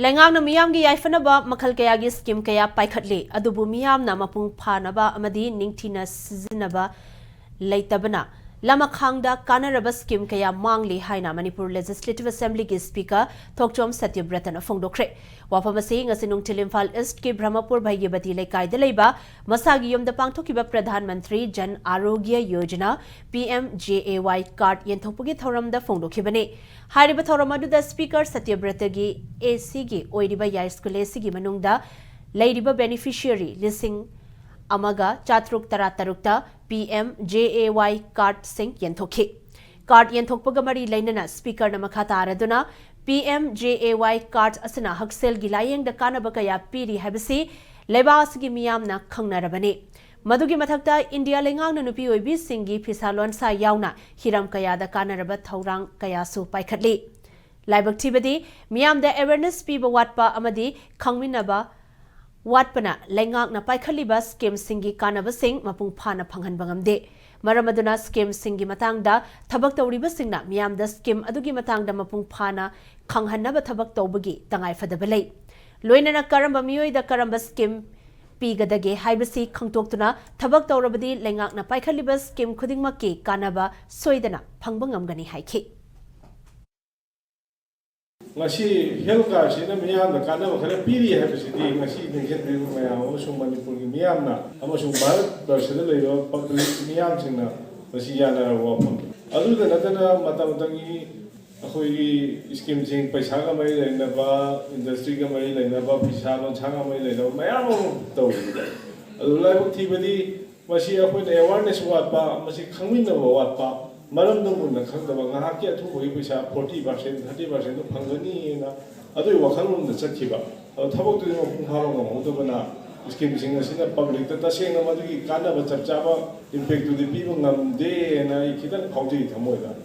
Lengang miyam gi yaifanaba makhal kaya gi scheme kaya paikhatli adubu miyam na mapung phanaba amadi ningthina sizinaba leitabana lamakhangda kanaraba scheme kaya mangli haina Manipur Legislative Assembly gi Speaker Thokchom Satyabrata na phongdokre wafamasi ngasinung Tilimphal East ki Brahmapur bhaigibati lekai leiba masagi yomda pangthokiba Pradhan Mantri Jan Arogya Yojana PMJAY card yenthokpugi thoramda phongdokhibane hariba thoram aduda Speaker Satyabrata gi AC gi oiriba yai school AC gi manungda leiriba beneficiary lising amaga chatruk taratarukta PMJAY card sing yenthokhi card yenthokpaga mari lainana Speaker na makha taraduna PMJAY card asana haksel gi layeng da kanaba kaya piri habasi lebas gi miyam na khangnarabani madugi mathakta India lengang na nupi oibi singi phisalon sa yauna hiram kaya da kanaraba thaurang kaya su paikhatli laibak thibadi miyam da awareness piba watpa amadi khangminaba Watpana lengak na paikhaliba scheme singi kanaba sing mapung phana phanghanba ngamde maramaduna scheme singi matangda thabak tawriba singna miyamda scheme adugi matangda mapung phana khanghanaba thabak tawbagi tangai fadaba lei loinana karamba miyoi da karamba scheme pigadage haibasi khangtoktuna thabak tawrabadi lengak na paikhaliba scheme khudingmakki kanaba soidana phangba ngamgani haikhi ngasi health card sina miyam da kana khare piri hai bisidi ngasi ningset bi maya osung Manipur gi miyam na amasung Bharat darsada leyo public miyam singna ngasi yana wa pham adu da natana matamutangi akhoi gi scheme sing paisa ga mai leina ba industry ga mai leina ba pisa lon changa mai leina mayam to adu lai buk thibadi masi akhoi awareness wat pa masi khangmin na wat pa maram dong na khangdaba ngahaki athu boi paisa 40% 30% to phangani na adoi wakhalon na chakhiba thabok tu mo pharo ngo hodobana scheme sing asina public ta taseng na madu ki kana ba chapchaba impact tu di bi ngam de na ikidan khawji thamoida